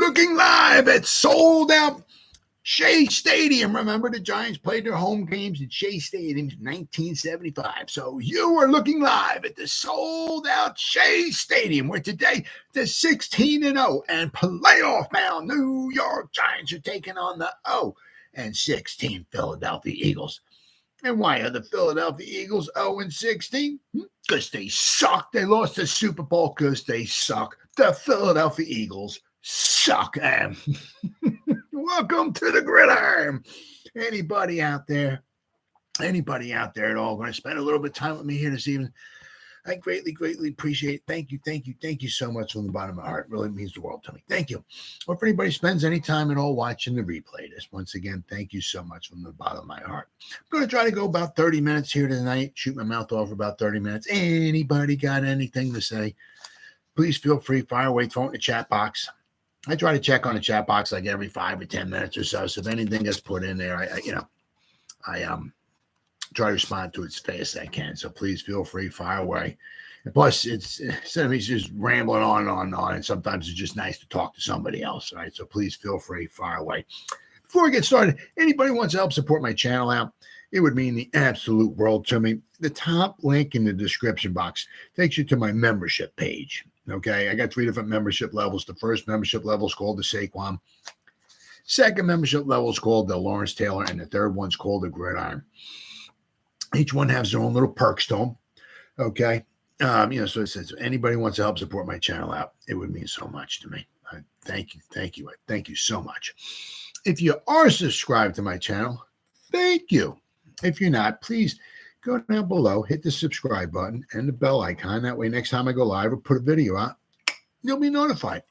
looking live at sold out Shea Stadium. Remember, the Giants played their home games at Shea Stadium in 1975. So you are looking live at the sold out Shea Stadium, where today the 16-0 and playoff bound New York Giants are taking on the 0-16 Philadelphia Eagles. And why are the Philadelphia Eagles 0-16? Because they suck. They lost the Super Bowl because they suck. The Philadelphia Eagles suck. Welcome to the Gridiron. Anybody out there at all going to spend a little bit of time with me here this evening? I greatly appreciate it. Thank you so much from the bottom of my heart. It really means the world to me. Thank you. Or if anybody spends any time at all watching the replay, this once again, thank you so much from the bottom of my heart. I'm going to try to go about 30 minutes here tonight, shoot my mouth off for about 30 minutes. Anybody got anything to say? Please feel free, fire away, throw it in the chat box. I try to check on the chat box like every 5 or 10 minutes or so. So if anything gets put in there, I try to respond to it as fast as I can. So please feel free, fire away. And plus, it's instead of me just rambling on and on, and sometimes it's just nice to talk to somebody else, right? So please feel free, fire away. Before we get started, anybody wants to help support my channel out, it would mean the absolute world to me. The top link in the description box takes you to my membership page. Okay, I got 3 different membership levels. The first membership level is called the Saquon. Second membership level is called the Lawrence Taylor, and the third one's called the Gridiron. Each one has their own little perks to them. Okay, so it says if anybody wants to help support my channel out, it would mean so much to me. Thank you so much. If you are subscribed to my channel, thank you. If you're not, please go down below, hit the subscribe button and the bell icon. That way, next time I go live or put a video out, you'll be notified.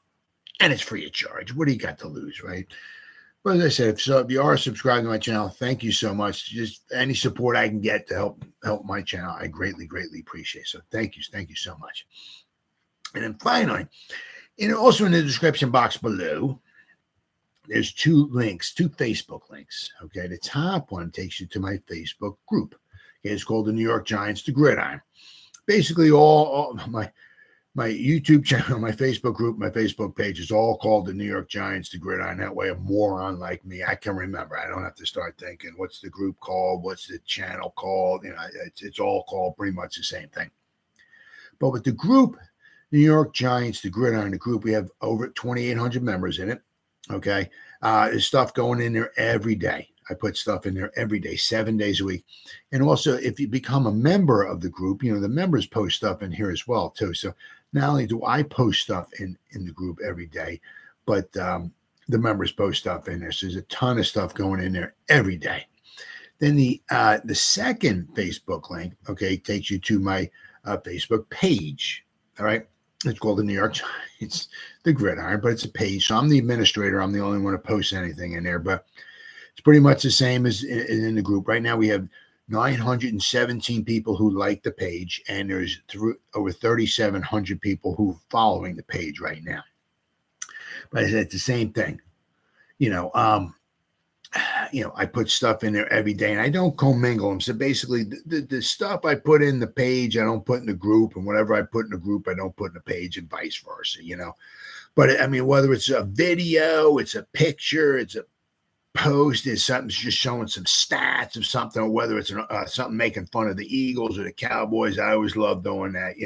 And it's free of charge. What do you got to lose, right? But as I said, if you are subscribed to my channel, thank you so much. Just any support I can get to help my channel, I greatly appreciate. So thank you so much. And then finally, also in the description box below, there's 2 links, 2 Facebook links. Okay, the top one takes you to my Facebook group. Okay, it's called the New York Giants, the Gridiron. Basically, all my YouTube channel, my Facebook group, my Facebook page is all called the New York Giants, the Gridiron. That way, a moron like me, I can remember. I don't have to start thinking, what's the group called? What's the channel called? It's all called pretty much the same thing. But with the group, New York Giants, the Gridiron, the group, we have over 2,800 members in it. Okay, there's stuff going in there every day. I put stuff in there every day, 7 days a week. And also, if you become a member of the group, the members post stuff in here as well, too. So not only do I post stuff in the group every day, but the members post stuff in there. So there's a ton of stuff going in there every day. Then the second Facebook link, okay, takes you to my Facebook page. All right. It's called the New York Giants, the Gridiron, but it's a page. So I'm the administrator. I'm the only one who posts anything in there, but it's pretty much the same as in the group. Right now, we have 917 people who like the page, and there's over 3,700 people who are following the page right now. But it's the same thing. I put stuff in there every day, and I don't commingle them. So basically, the stuff I put in the page, I don't put in the group, and whatever I put in the group, I don't put in the page, and vice versa. But I mean, whether it's a video, it's a picture, it's a post, is something just showing some stats of something, or whether it's something making fun of the Eagles or the Cowboys. I always love doing that.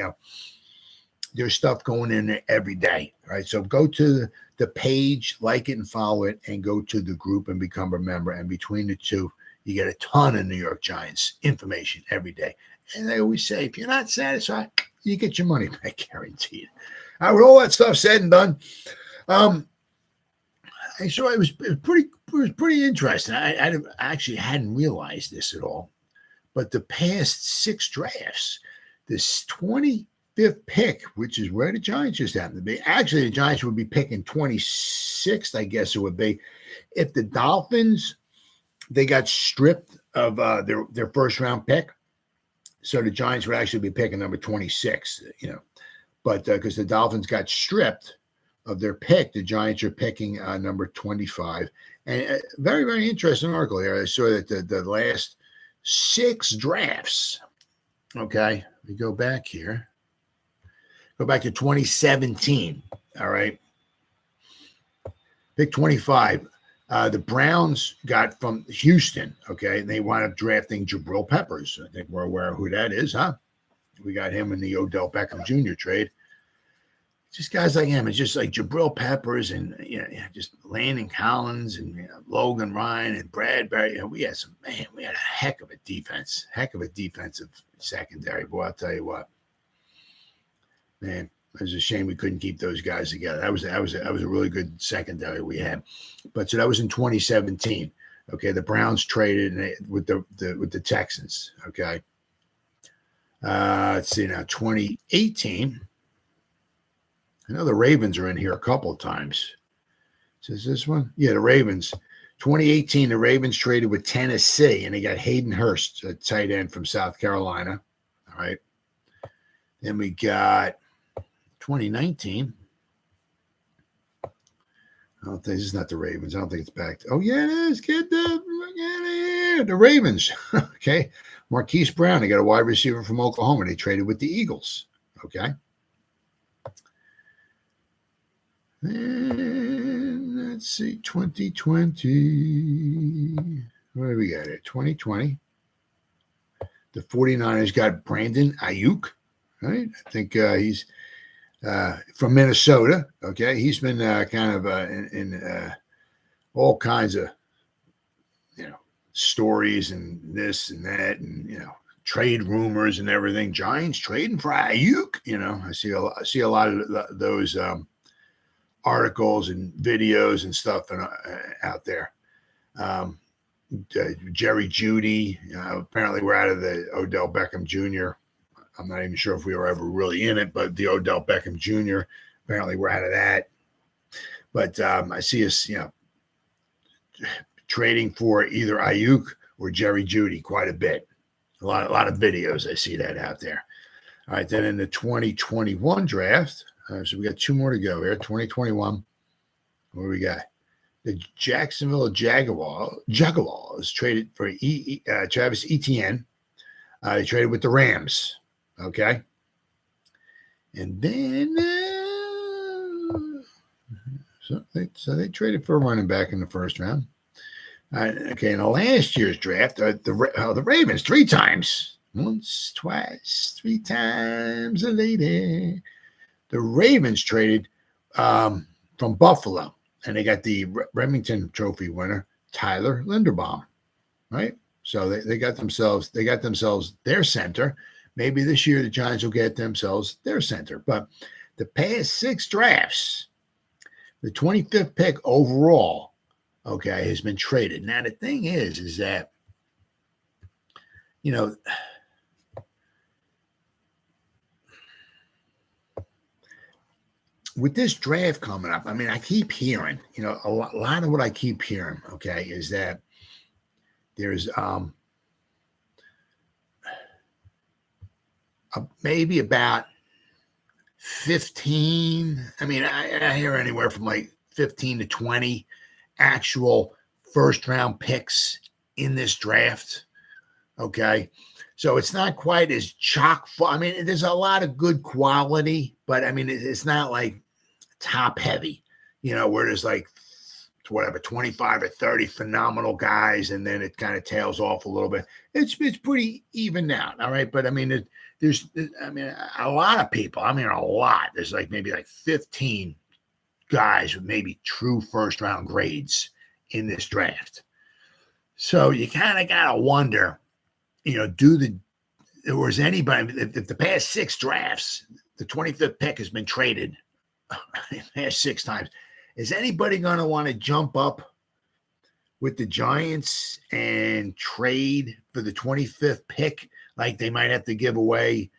There's stuff going in there every day. Right. So go to the page, like it and follow it, and go to the group and become a member. And between the two, you get a ton of New York Giants information every day. And they always say, if you're not satisfied, you get your money back guaranteed. With all that stuff said and done, so it was pretty interesting. I actually hadn't realized this at all, but the past 6 drafts, this 25th pick, which is where the Giants just happen to be. Actually, the Giants would be picking 26th, I guess it would be, if the Dolphins, they got stripped of their first round pick. So the Giants would actually be picking number 26, but because the Dolphins got stripped of their pick, the Giants are picking number 25. And very, very interesting article here. I saw that the last 6 drafts, okay, we go back here. Go back to 2017, all right? Pick 25. The Browns got from Houston, okay, and they wound up drafting Jabrill Peppers. I think we're aware of who that is, huh? We got him in the Odell Beckham Jr. trade. Just guys like him. It's just like Jabrill Peppers and just Landon Collins and Logan Ryan and Bradbury. We had we had a heck of a defensive secondary. Boy, I'll tell you what, man. It was a shame we couldn't keep those guys together. That was a really good secondary we had. But so that was in 2017. Okay, the Browns traded with the Texans. Okay, let's see now 2018. I know the Ravens are in here a couple of times. Is this one? Yeah, the Ravens. 2018, the Ravens traded with Tennessee, and they got Hayden Hurst, a tight end from South Carolina. All right. Then we got 2019. I don't think this is not the Ravens. I don't think it's back. Oh, yeah, it is. Get the Ravens. Okay. Marquise Brown. They got a wide receiver from Oklahoma. They traded with the Eagles. Okay. And let's see, 2020. What do we got here? 2020. The 49ers got Brandon Ayuk, right? I think he's from Minnesota. Okay. He's been kind of in all kinds of, stories and this and that and, trade rumors and everything. Giants trading for Ayuk. I see a lot of those articles and videos and stuff out there. Jerry Jeudy, apparently we're out of the Odell Beckham Jr. I'm not even sure if we were ever really in it, but the Odell Beckham Jr., apparently we're out of that. But I see us, trading for either Ayuk or Jerry Jeudy quite a bit. A lot of videos. I see that out there. All right. Then in the 2021 draft, so we got two more to go here. 2021. What do we got? The Jacksonville Jaguars traded for Travis Etienne. They traded with the Rams. Okay. And then so they traded for a running back in the first round. Okay, in the last year's draft, the Ravens 3 times. Once, twice, 3 times a lady. The Ravens traded from Buffalo, and they got the Remington Trophy winner, Tyler Linderbaum, right? So they got themselves their center. Maybe this year the Giants will get themselves their center. But the past 6 drafts, the 25th pick overall, okay, has been traded. Now, the thing is that, with this draft coming up, I mean, I keep hearing, a lot of what I keep hearing, okay, is that there's maybe about 15. I mean, I hear anywhere from like 15 to 20 actual first-round picks in this draft, okay? So it's not quite as chock full. I mean, there's a lot of good quality, but, I mean, it's not like top-heavy, where there's like, 25 or 30 phenomenal guys, and then it kind of tails off a little bit. It's pretty even out, all right? But, I mean, there's a lot of people. I mean, a lot. There's like maybe like 15 guys with maybe true first-round grades in this draft. So you kind of got to wonder, or is anybody, if the past 6 drafts, the 25th pick has been traded the past 6 times, is anybody going to want to jump up with the Giants and trade for the 25th pick? Like they might have to give away,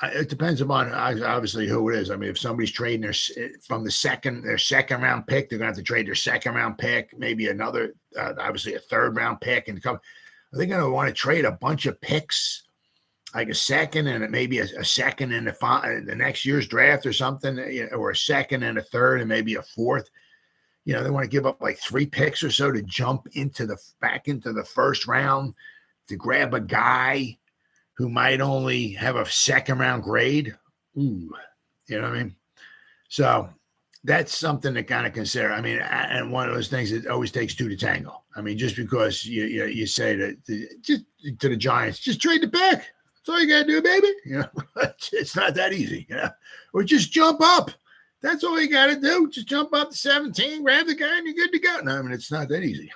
it depends upon obviously who it is. I mean, if somebody's trading their second round pick, they're going to have to trade their second round pick, maybe another, obviously a third round pick. And are they going to want to trade a bunch of picks, like a second and maybe a second in the next year's draft or something, or a second and a third and maybe a fourth? They want to give up like 3 picks or so to jump back into the first round to grab a guy who might only have a second round grade. Ooh, you know what I mean? So that's something to kind of consider. I mean, and one of those things, it always takes two to tango. I mean, just because you say just to the Giants, just trade the pick. That's all you got to do, baby. It's not that easy, or just jump up. That's all you got to do. Just jump up to 17, grab the guy, and you're good to go. No, I mean, it's not that easy.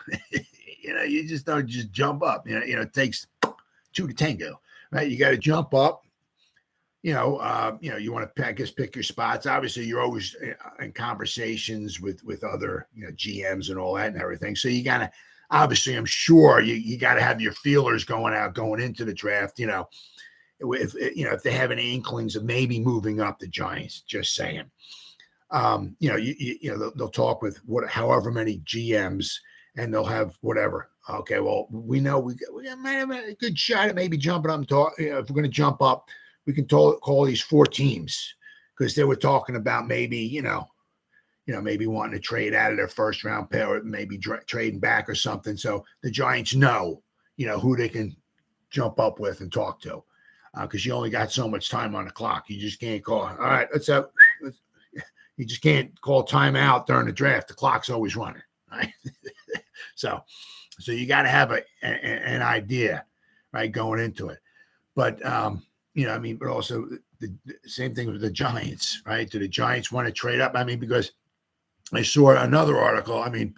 You just don't just jump up. It takes two to tango, right? You got to jump up. You want to pick your spots. Obviously, you're always in conversations with other GMs and all that and everything. So you got to, obviously, I'm sure you got to have your feelers going into the draft. If they have any inklings of maybe moving up the Giants, just saying. They'll talk with however many GMs, and they'll have whatever. Okay, well, we know we might have a good shot at maybe jumping up and talk. If we're going to jump up, we can call these 4 teams, because they were talking about maybe, maybe wanting to trade out of their first round pick, or maybe trading back or something. So the Giants know, who they can jump up with and talk to, because you only got so much time on the clock. You just can't call, all right, you just can't call timeout during the draft. The clock's always running, right? So you got to have an idea, right, going into it. But, but also the same thing with the Giants, right? Do the Giants want to trade up? I mean, because I saw another article. I mean,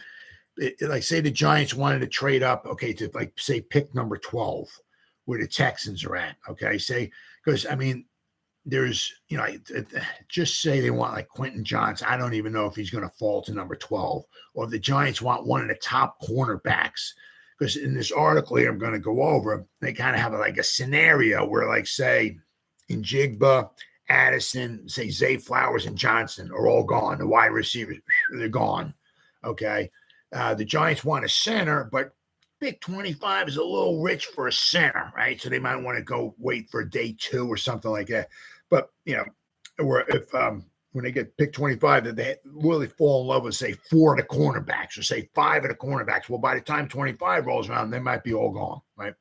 say the Giants wanted to trade up, okay, to say pick number 12, where the Texans are at, okay? Because I mean, there's, just say they want like Quentin Johnson. I don't even know if he's going to fall to number 12, or if the Giants want one of the top cornerbacks. Because in this article here I'm going to go over, they kind of have a scenario where, say, Njigba, Addison, say Zay Flowers, and Johnson are all gone. The wide receivers, they're gone. Okay. The Giants want a center, but pick 25 is a little rich for a center, right? So they might want to go wait for day 2 or something like that. But, or if when they get pick 25, that they really fall in love with, say, 4 of the cornerbacks, or say 5 of the cornerbacks. Well, by the time 25 rolls around, they might be all gone, right?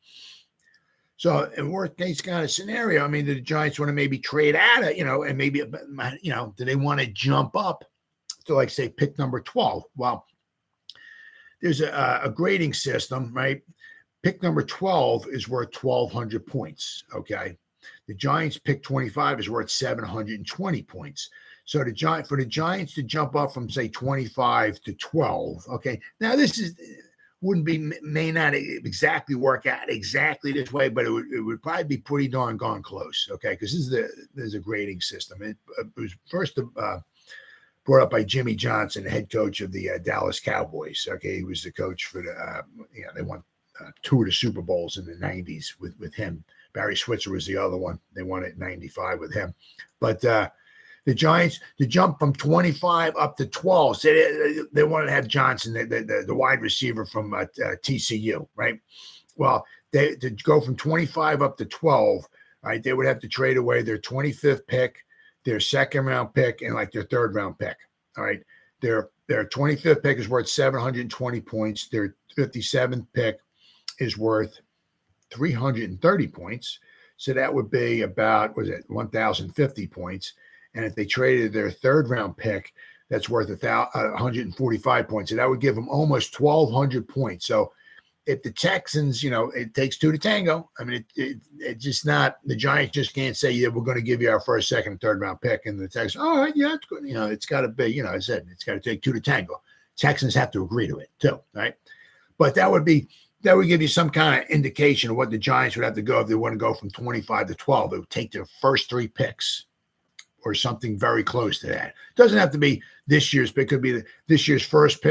So in worst case kind of scenario, I mean, the Giants want to maybe trade out of, and maybe, do they want to jump up to, say, pick number 12? Well, there's a grading system, right? Pick number 12 is worth 1,200 points, okay? The Giants pick 25 is worth 720 points. So for the Giants to jump up from, say, 25 to 12, okay? Now, this may not exactly work out exactly this way, but it would probably be pretty darn gone close, okay? Because there's a grading system. It was first brought up by Jimmy Johnson, the head coach of the Dallas Cowboys. Okay, he was the coach for they won 2 of the Super Bowls in the 90s with him. Barry Switzer was the other one. They won it in 95 with him. But the Giants, to jump from 25 up to 12, so they wanted to have Johnson, the wide receiver from TCU, right? Well, to go from 25 up to 12, right, they would have to trade away their 25th pick, their second round pick, and their third round pick. All right. Their 25th pick is worth 720 points. Their 57th pick is worth 330 points. So that would be about, 1,050 points. And if they traded their third round pick, that's worth 145 points. So that would give them almost 1,200 points. So if the Texans, it takes 2 to tango. I mean, it's just not, the Giants just can't say, yeah, we're going to give you our first, second, and third round pick. And the Texans, all right, yeah, it's good. It's got to be, I said, it's got to take 2 to tango. Texans have to agree to it too, right? But that would give you some kind of indication of what the Giants would have to go if they want to go from 25 to 12. They would take their first 3 picks, or something very close to that. It doesn't have to be this year's pick. It could be this year's first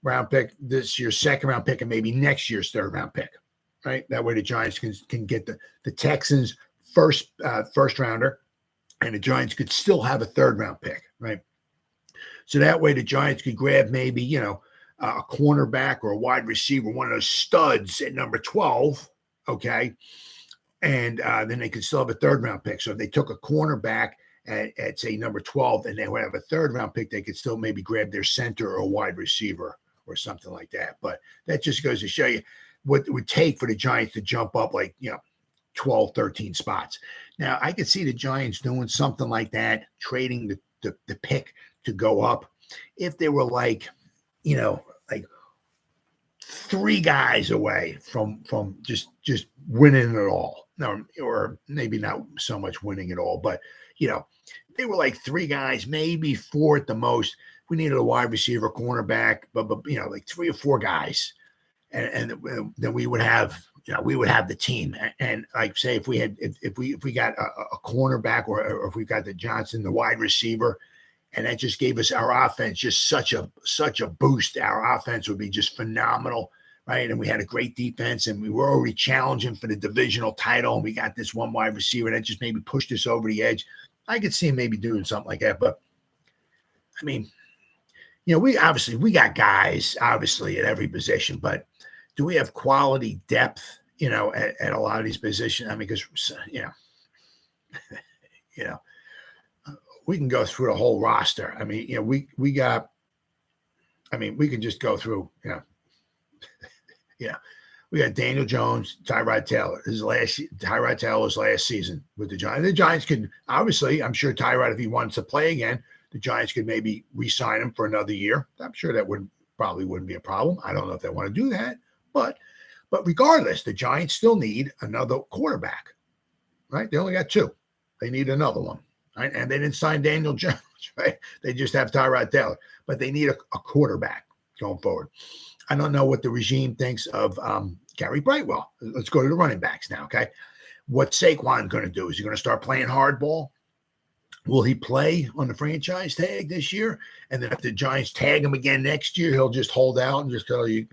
round pick, this year's second round pick, and maybe next year's third round pick, right? That way the Giants can get the Texans first rounder, and the Giants could still have a third round pick, right? So that way the Giants could grab maybe, a cornerback or a wide receiver, one of those studs at number 12, okay? And then they could still have a third round pick. So if they took a cornerback at say number 12, and they would have a third round pick, they could still maybe grab their center or wide receiver or something like that. But that just goes to show you what it would take for the Giants to jump up 12, 13 spots. Now, I could see the Giants doing something like that, trading the pick to go up. if they were like, like 3 guys away from just winning it all. No, or maybe not so much winning it all, but they were like 3 guys, maybe 4 at the most. We needed a wide receiver, cornerback, but like 3 or 4 guys, and then we would have the team. And like say if we got a cornerback or if we got the Johnson, the wide receiver, and that just gave us our offense just such a boost. Our offense would be just phenomenal, right? And we had a great defense, and we were already challenging for the divisional title, and we got this one wide receiver that just maybe pushed us over the edge. I could see him maybe doing something like that, but I mean, we got guys obviously at every position, but do we have quality depth, at a lot of these positions? I mean, because we can go through the whole roster. I mean, we can just go through, we got Daniel Jones, Tyrod Taylor. Tyrod Taylor's last season with the Giants. The Giants could, obviously, I'm sure Tyrod, if he wants to play again, the Giants could maybe re-sign him for another year. I'm sure that probably wouldn't be a problem. I don't know if they want to do that, but regardless, the Giants still need another quarterback, right? They only got 2. They need another one, right? And they didn't sign Daniel Jones, right? They just have Tyrod Taylor, but they need a quarterback going forward. I don't know what the regime thinks of Gary Brightwell. Let's go to the running backs now, okay? What's Saquon going to do? Is he going to start playing hardball? Will he play on the franchise tag this year? And then if the Giants tag him again next year, he'll just hold out and just tell you,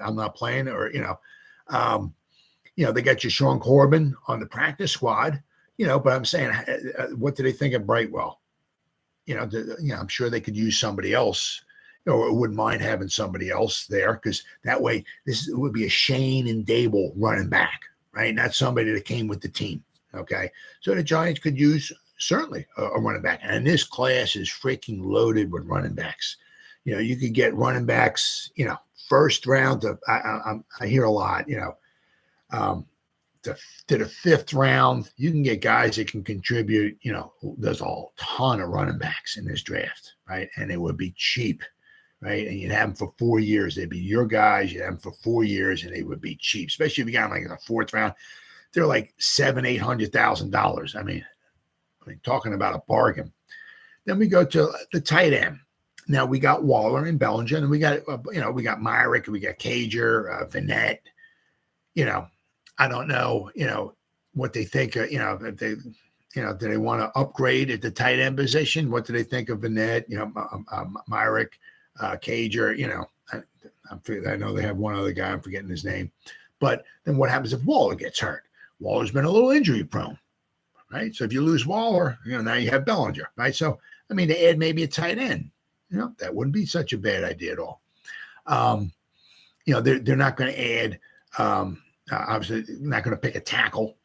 I'm not playing, or, they got Sean Corbin on the practice squad, but I'm saying, what do they think of Brightwell? I'm sure they could use somebody else, or wouldn't mind having somebody else there, because that way it would be a Shane and Dable running back, right? Not somebody that came with the team, okay? So the Giants could use certainly a running back. And this class is freaking loaded with running backs. You could get running backs, first round I hear a lot, to the 5th round. You can get guys that can contribute. There's a ton of running backs in this draft, right? And it would be cheap, right? And you'd have them for 4 years. They'd be your guys. You'd have them for 4 years, and they would be cheap, especially if you got them like in the 4th round. They're like $700,000-$800,000. I mean, talking about a bargain. Then we go to the tight end. Now we got Waller and Bellinger, and we got Myrick, we got Cager, Vinette. I don't know, what they think. If they, do they want to upgrade at the tight end position? What do they think of Vinette? Myrick, Cager. I know they have one other guy. I'm forgetting his name. But then what happens if Waller gets hurt? Waller's been a little injury prone. Right. So if you lose Waller, now you have Bellinger. Right. So, I mean, to add maybe a tight end, that wouldn't be such a bad idea at all. They're not going to add, obviously, not going to pick a tackle,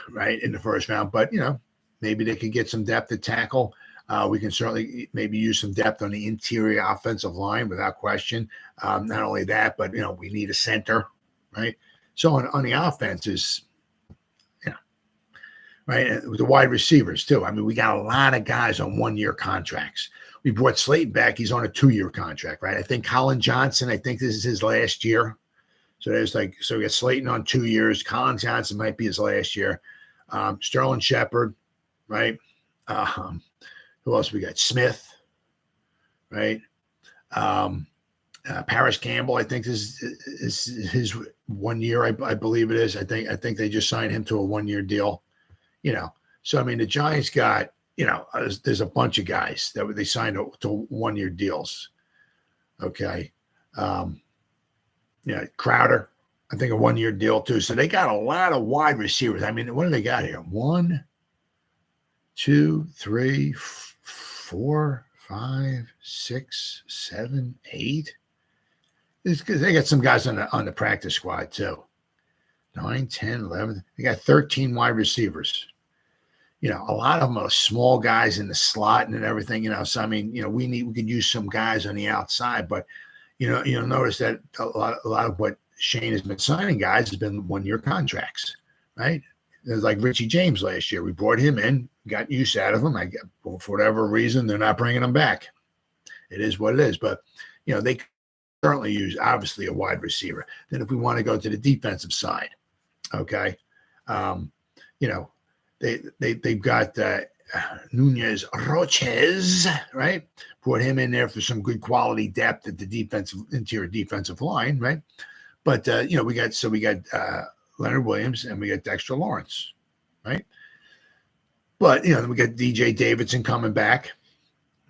right, in the first round. But, maybe they could get some depth at tackle. We can certainly maybe use some depth on the interior offensive line without question. Not only that, but, we need a center. Right. So on the offenses, right, with the wide receivers too. I mean, we got a lot of guys on 1-year contracts. We brought Slayton back. He's on a 2-year contract, right? I think Colin Johnson, this is his last year. So we got Slayton on 2 years. Colin Johnson might be his last year. Sterling Shepard, right? Who else we got? Smith, right? Paris Campbell, I think this is his 1 year. I believe it is. I think they just signed him to a 1-year deal. So I mean, the Giants got, there's a bunch of guys that they signed to 1-year deals. Okay. Crowder, I think a 1-year deal too. So they got a lot of wide receivers. I mean, what do they got here? 1, 2, 3, 4, 5, 6, 7, 8. They got some guys on the practice squad too. 9, 10, 11. They got 13 wide receivers. A lot of them are small guys in the slot and everything, So, I mean, we could use some guys on the outside, but, you'll notice that a lot of what Shane has been signing guys has been 1-year contracts, right? There's like Richie James last year. We brought him in, got use out of him. For whatever reason, they're not bringing him back. It is what it is. But, they currently use, obviously, a wide receiver. Then if we want to go to the defensive side, okay, they've got Nunez Roches, right? Put him in there for some good quality depth at the interior defensive line, right? But we got Leonard Williams and we got Dexter Lawrence, right? But we got DJ Davidson coming back,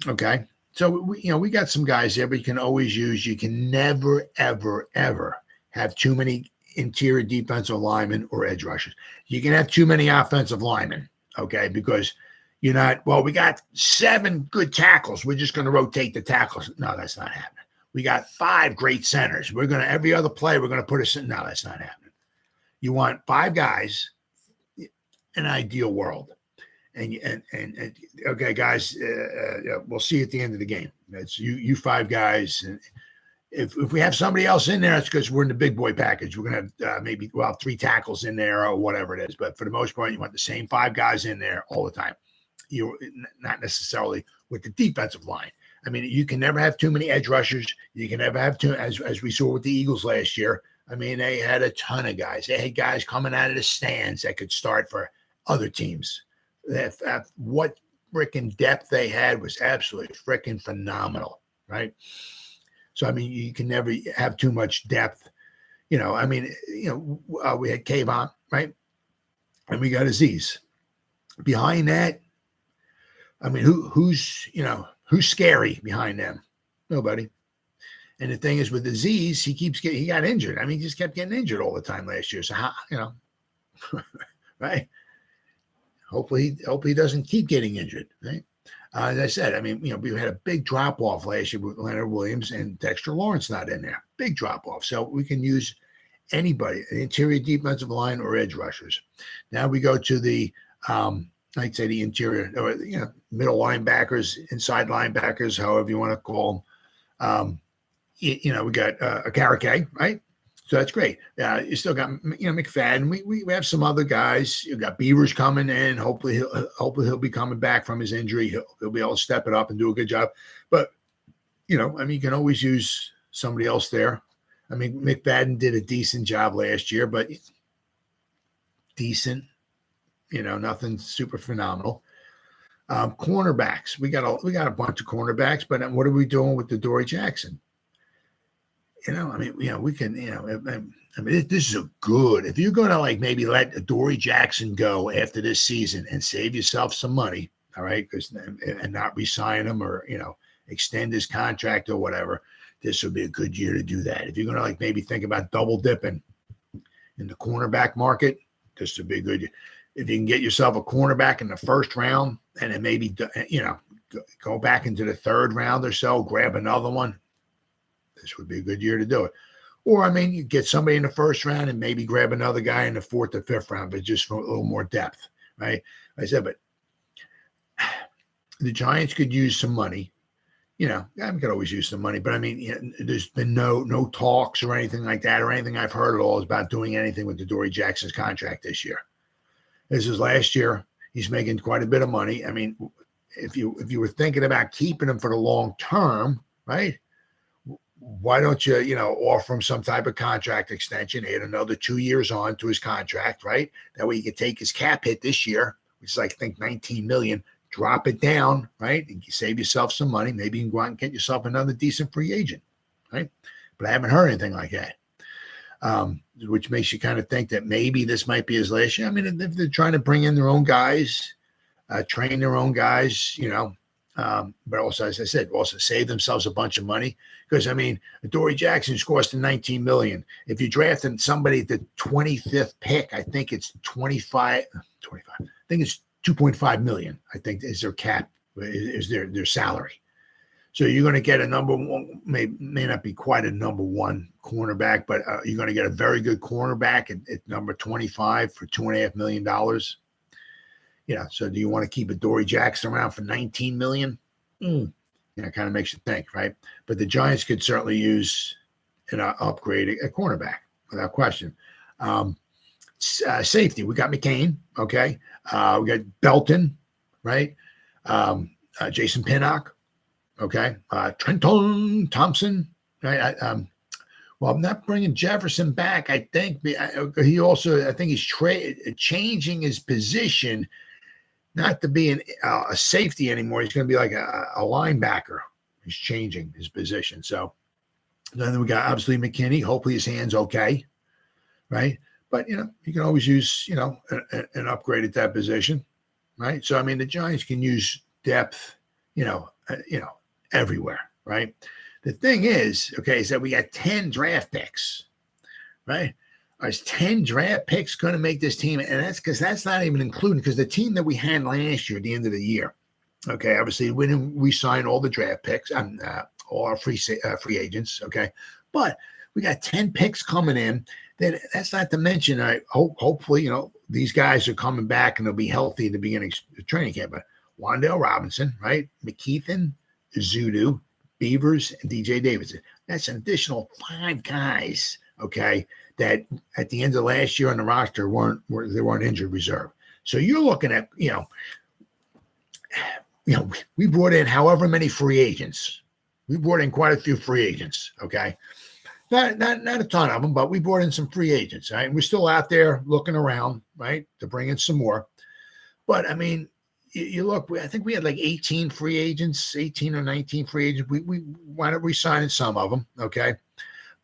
okay. So we got some guys there, but you can always use. You can never, ever, ever have too many interior defensive linemen or edge rushers. You can have too many offensive linemen, okay, because you're not. Well, we got 7 good tackles. We're just going to rotate the tackles. No, that's not happening. We got 5 great centers. We're going to every other play. We're going to put us in. No, that's not happening. You want 5 guys. An ideal world. And okay, guys, we'll see at the end of the game. It's you 5 guys. And if we have somebody else in there, it's because we're in the big boy package. We're going to maybe 3 tackles in there or whatever it is. But for the most part, you want the same 5 guys in there all the time. You're not necessarily with the defensive line. I mean, you can never have too many edge rushers. You can never have as we saw with the Eagles last year. I mean, they had a ton of guys. They had guys coming out of the stands that could start for other teams. What freaking depth they had was absolutely freaking phenomenal, right? So, I mean, you can never have too much depth. We had Kayvon, right? And we got Azeez. Behind that, I mean, who's scary behind them? Nobody. And the thing is with Azeez, he got injured. I mean, he just kept getting injured all the time last year. So how, right? Hopefully he doesn't keep getting injured, right? As I said, I mean, we had a big drop off last year with Leonard Williams and Dexter Lawrence not in there. Big drop off. So we can use anybody, an interior defensive line or edge rushers. Now we go to the, I'd say the interior, or middle linebackers, inside linebackers, however you want to call them. We got Akarake, right? So that's great. You still got McFadden. We have some other guys. You got Beavers coming in. Hopefully he'll be coming back from his injury. He'll be able to step it up and do a good job. But you can always use somebody else there. I mean, McFadden did a decent job last year, but decent. Nothing super phenomenal. Cornerbacks. We got a bunch of cornerbacks, but what are we doing with Adoree Jackson? We can, this is a good, if you're going to maybe let Adoree Jackson go after this season and save yourself some money, all right, and not re-sign him or, extend his contract or whatever, this would be a good year to do that. If you're going to maybe think about double dipping in the cornerback market, this would be a good year. If you can get yourself a cornerback in the first round and then maybe, go back into the third round or so, grab another one, this would be a good year to do it. Or, you get somebody in the first round and maybe grab another guy in the 4th or 5th round, but just for a little more depth, right? Like I said, but the Giants could use some money. I could always use some money, but there's been no talks or anything like that, or anything I've heard at all is about doing anything with Adoree Jackson's contract this year. This is last year. He's making quite a bit of money. I mean, if you were thinking about keeping him for the long term, right? Why don't you, offer him some type of contract extension, add another 2 years on to his contract, right? That way you can take his cap hit this year, which is I think $19 million, drop it down, right? And you save yourself some money. Maybe you can go out and get yourself another decent free agent, right? But I haven't heard anything like that, which makes you kind of think that maybe this might be his last year. If they're trying to bring in their own guys, train their own guys, but also, as I said, also save themselves a bunch of money because Adoree Jackson's costing $19 million. If you drafted somebody at the 25th pick, I think it's 25. I think it's $2.5 million. I think is their cap, is their salary. So you're going to get a number one, may not be quite a number one cornerback, but you're going to get a very good cornerback at number 25 for $2.5 million. So do you want to keep Adoree Jackson around for $19 million? Kind of makes you think, right? But the Giants could certainly use an upgrade at cornerback without question. Safety, we got McCain, okay. We got Belton, right? Jason Pinnock, Okay. Trenton Thompson. Right. Well, I'm not bringing Jefferson back. I think he also, I think he's changing his position, not to be a safety anymore. He's going to be like a linebacker. He's changing his position. So then we got obviously McKinney. Hopefully his hand's okay, right? But, you can always use, an upgrade at that position, right? So, I mean, the Giants can use depth, everywhere, right? The thing is that we got 10 draft picks, right? Is 10 draft picks going to make this team? And that's because that's not even including, because the team that we had last year at the end of the year, okay, obviously we didn't re-sign all the draft picks, all our free agents, okay, but we got 10 picks coming in. Then that's not to mention, hopefully, these guys are coming back and they'll be healthy at the beginning of training camp. But Wan'Dale Robinson, right, McKeithen, Zudu, Beavers, and DJ Davidson. That's an additional 5 guys, okay, that at the end of last year on the roster weren't injured reserve. So you're looking at, we brought in however many free agents. We brought in quite a few free agents, okay? Not a ton of them, but we brought in some free agents, right? And we're still out there looking around, right, to bring in some more. But, I mean, you look, I think we had like 18 free agents, 18 or 19 free agents. We wound up re-signing some of them, okay?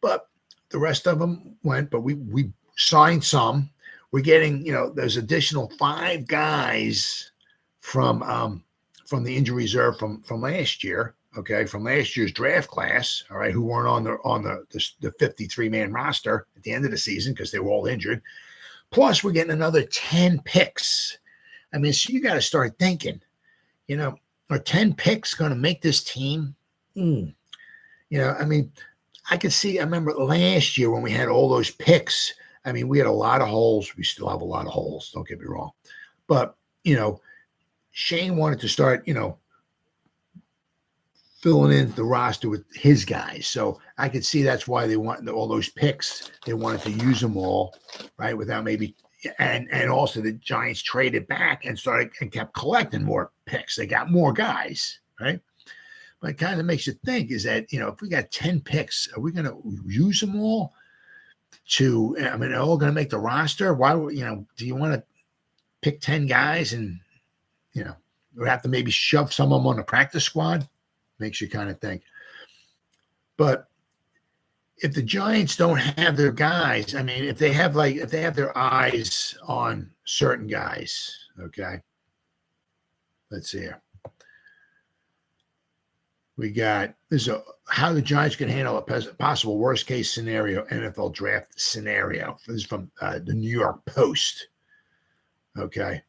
But the rest of them went, but we signed some. We're getting, there's additional 5 guys from the injury reserve from last year, okay, from last year's draft class, all right, who weren't on the 53-man roster at the end of the season because they were all injured. Plus, we're getting another 10 picks. I mean, so you got to start thinking, are 10 picks going to make this team? I mean, I remember last year when we had all those picks, I mean, we had a lot of holes. We still have a lot of holes, don't get me wrong. But, Shane wanted to start, filling in the roster with his guys. So I could see that's why they want all those picks. They wanted to use them all, right, without maybe and also the Giants traded back and kept collecting more picks. They got more guys, right? But it kind of makes you think is that, if we got 10 picks, are we going to use them all they're all going to make the roster? Why, do you want to pick 10 guys and, we have to maybe shove some of them on the practice squad? Makes you kind of think. But if the Giants don't have their guys, I mean, if they have their eyes on certain guys, okay. Let's see here. We got how the Giants can handle a possible worst case scenario NFL draft scenario. This is from the New York Post. Okay.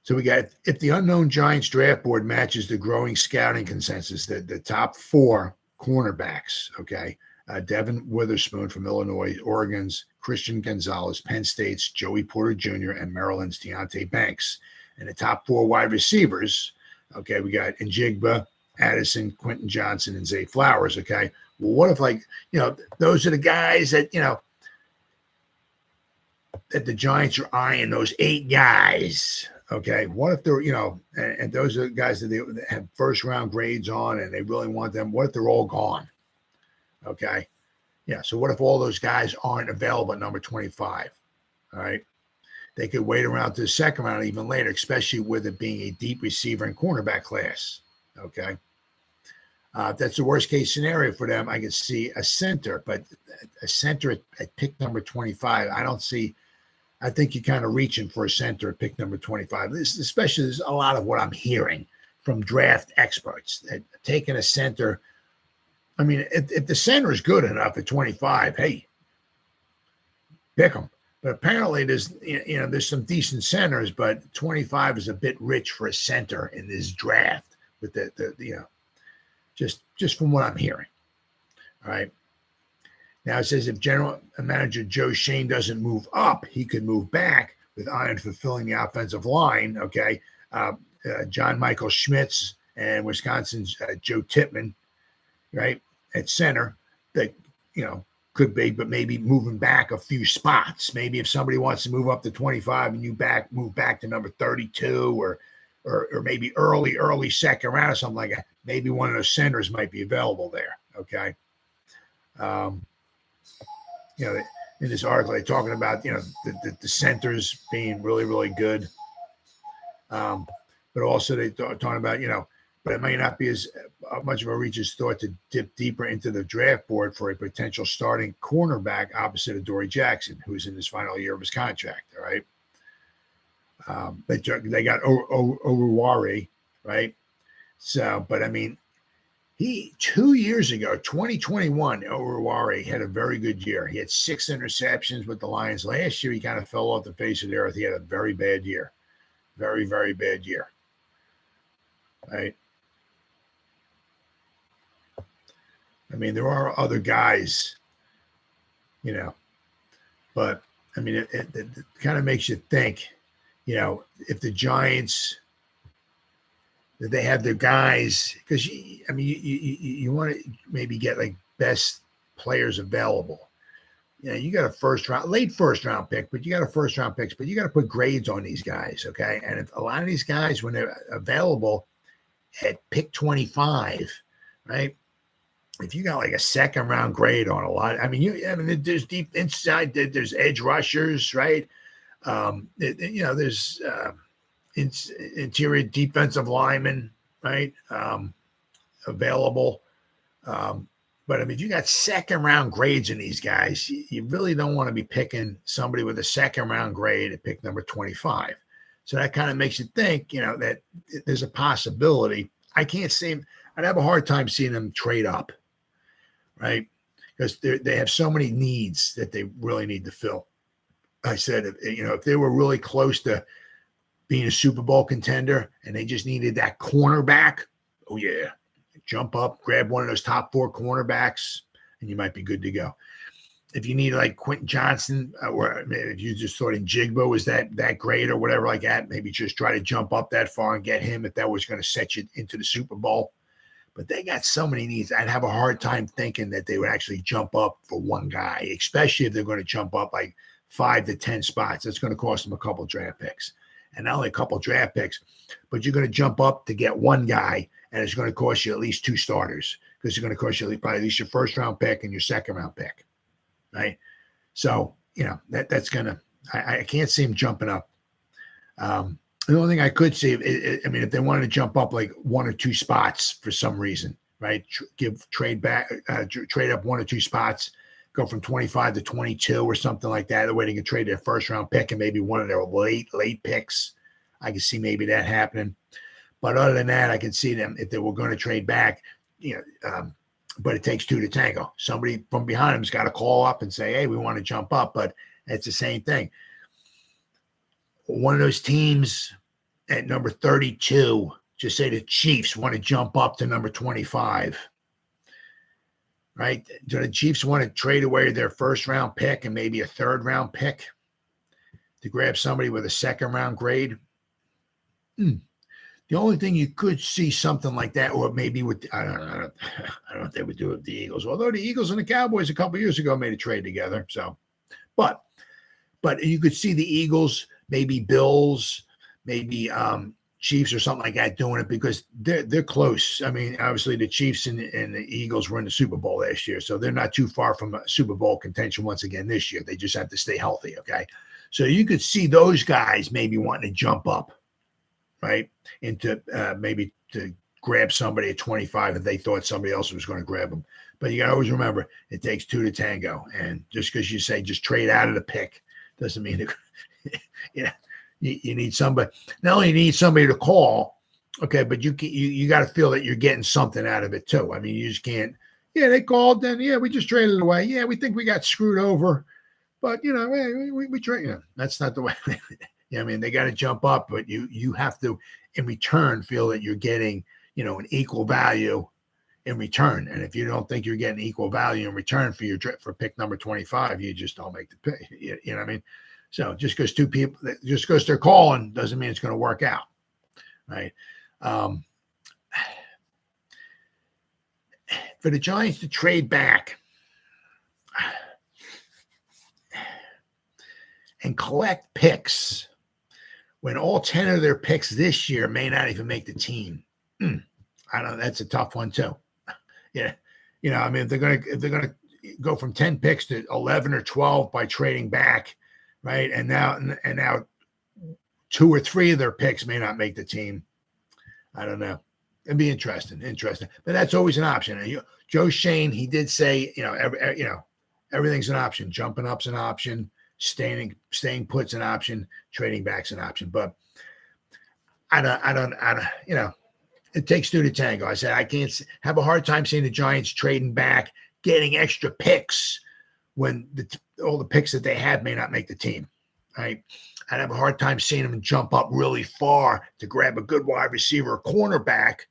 So we got, if the unknown Giants draft board matches the growing scouting consensus, the top 4 cornerbacks, okay, Devin Witherspoon from Illinois, Oregon's Christian Gonzalez, Penn State's Joey Porter Jr., and Maryland's Deonte Banks. And the top 4 wide receivers, okay, we got Njigba, Addison, Quentin Johnson, and Zay Flowers, okay. Well, what if, those are the guys that, that the Giants are eyeing, those 8 guys. Okay, what if they're, and those are the guys that they have first round grades on and they really want them. What if they're all gone? Okay. Yeah. So what if all those guys aren't available at number 25? All right. They could wait around to the second round, even later, especially with it being a deep receiver and cornerback class. Okay. If that's the worst case scenario for them, I could see a center, but a center at pick number 25, I think you're kind of reaching for a center at pick number 25. This is a lot of what I'm hearing from draft experts. That taking a center, I mean, if the center is good enough at 25, hey, pick them. But apparently there's some decent centers, but 25 is a bit rich for a center in this draft with just from what I'm hearing. All right. Now it says if general manager Joe Shane doesn't move up, he could move back with Iron fulfilling the offensive line. Okay. John Michael Schmitz and Wisconsin's Joe Tippmann, right, at center that, could be, but maybe moving back a few spots. Maybe if somebody wants to move up to 25 and you move back to number 32 or or maybe early second round or something like that. Maybe one of those centers might be available there. Okay. You know, in this article, they're talking about, you know, the centers being really, really good. But also they're talking about, you know, but it may not be as much of a reach as thought to dip deeper into the draft board for a potential starting cornerback opposite Adoree Jackson, who's in his final year of his contract. All right. They got Ojulari, right? So, but I mean, 2 years ago, 2021, Ojulari had a very good year. He had 6 interceptions with the Lions. Last year, he kind of fell off the face of the earth. He had a very bad year. Very, very bad year. Right? I mean, there are other guys, you know, but I mean, it kind of makes you think, you know, if the Giants, that they have their guys, because I mean, you want to maybe get like best players available. You know, you got a late first round pick, but you got a first round picks, but you got to put grades on these guys, okay? And if a lot of these guys, when they're available at pick 25, right? If you got like a second round grade on a lot, I mean, there's deep inside, there's edge rushers, right? You know, there's interior defensive linemen, right? Available. But I mean, if you got second round grades in these guys, you really don't want to be picking somebody with a second round grade at pick number 25. So that kind of makes you think, you know, that there's a possibility. I can't see, I'd have a hard time seeing them trade up, right? Because they have so many needs that they really need to fill. I said, you know, if they were really close to being a Super Bowl contender and they just needed that cornerback, oh yeah, jump up, grab one of those top 4 cornerbacks, and you might be good to go. If you need like Quentin Johnson, or if you just thought Njigba was that great or whatever like that, maybe just try to jump up that far and get him if that was going to set you into the Super Bowl. But they got so many needs. I'd have a hard time thinking that they would actually jump up for one guy, especially if they're going to jump up like 5 to 10 spots. That's going to cost them a couple draft picks. And not only a couple draft picks, but you're going to jump up to get one guy, and it's going to cost you at least 2 starters, because it's going to cost you probably at least your first round pick and your second round pick, right? So, you know, that's going to – I can't see him jumping up. The only thing I could see, I mean, if they wanted to jump up like 1 or 2 spots for some reason, right? Trade up 1 or 2 spots, go from 25 to 22 or something like that. The way they can trade their first round pick and maybe one of their late picks. I can see maybe that happening. But other than that, I can see them, if they were going to trade back, you know, but it takes 2 to tango. Somebody from behind them's got to call up and say, hey, we want to jump up. But it's the same thing. One of those teams at number 32, just say the Chiefs want to jump up to number 25, right? Do the Chiefs want to trade away their first round pick and maybe a third round pick to grab somebody with a second round grade? The only thing you could see something like that, or maybe with, I don't know if they would do it with the Eagles, although the Eagles and the Cowboys a couple years ago made a trade together. So, but you could see the Eagles, maybe Bills, maybe Chiefs or something like that doing it, because they're close. I mean, obviously the Chiefs and the Eagles were in the Super Bowl last year, so they're not too far from a Super Bowl contention once again this year. They just have to stay healthy, okay? So you could see those guys maybe wanting to jump up, right, into maybe to grab somebody at 25 if they thought somebody else was going to grab them. But you got to always remember, it takes 2 to tango. And just because you say just trade out of the pick doesn't mean it. Yeah, you need somebody. Not only you need somebody to call, okay, but you got to feel that you're getting something out of it too. I mean, you just can't. Yeah, they called, then yeah, we just traded it away. Yeah, we think we got screwed over, but you know, we trade. You know, that's not the way. Yeah, I mean, they got to jump up, but you have to, in return, feel that you're getting, you know, an equal value in return. And if you don't think you're getting equal value in return for pick number 25, you just don't make the pick. You know what I mean? So just because just because they're calling doesn't mean it's going to work out, right? For the Giants to trade back and collect picks when all 10 of their picks this year may not even make the team. I don't know. That's a tough one too. Yeah. I mean, if they're going to go from 10 picks to 11 or 12 by trading back, right? And now 2 or 3 of their picks may not make the team. I don't know. It'd be interesting. But that's always an option. Joe Schoen, he did say, everything's an option. Jumping up's an option. Staying put's an option. Trading back's an option. But I don't. It takes 2 to tango. I said I can't have a hard time seeing the Giants trading back, getting extra picks when all the picks that they have may not make the team. Right? I'd have a hard time seeing them jump up really far to grab a good wide receiver, cornerback.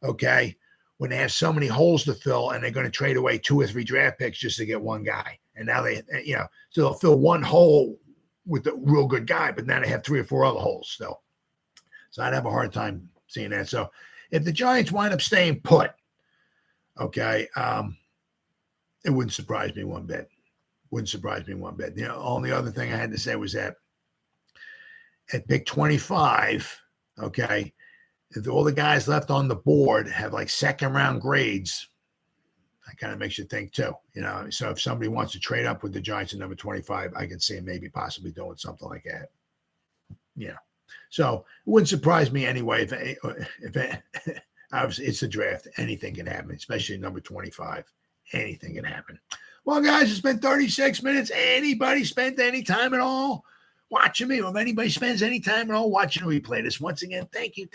Okay, when they have so many holes to fill and they're going to trade away 2 or 3 draft picks just to get one guy. And now so they'll fill one hole with a real good guy, but now they have 3 or 4 other holes still. So I'd have a hard time seeing that. So if the Giants wind up staying put, okay, it wouldn't surprise me one bit. The only other thing I had to say was that at pick 25, okay, if all the guys left on the board have like second round grades, that kind of makes you think too, So if somebody wants to trade up with the Giants at number 25, I can see him maybe possibly doing something like that. Yeah. So it wouldn't surprise me anyway if obviously it's a draft. Anything can happen, especially number 25. Anything can happen. Well, guys, it's been 36 minutes. Anybody spent any time at all watching me? Or if anybody spends any time at all watching me play this, once again, thank you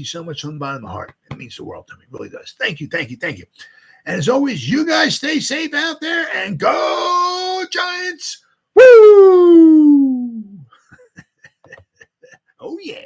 so much from the bottom of my heart. It means the world to me. It really does. Thank you. And as always, you guys stay safe out there and go Giants. Woo! Oh, yeah.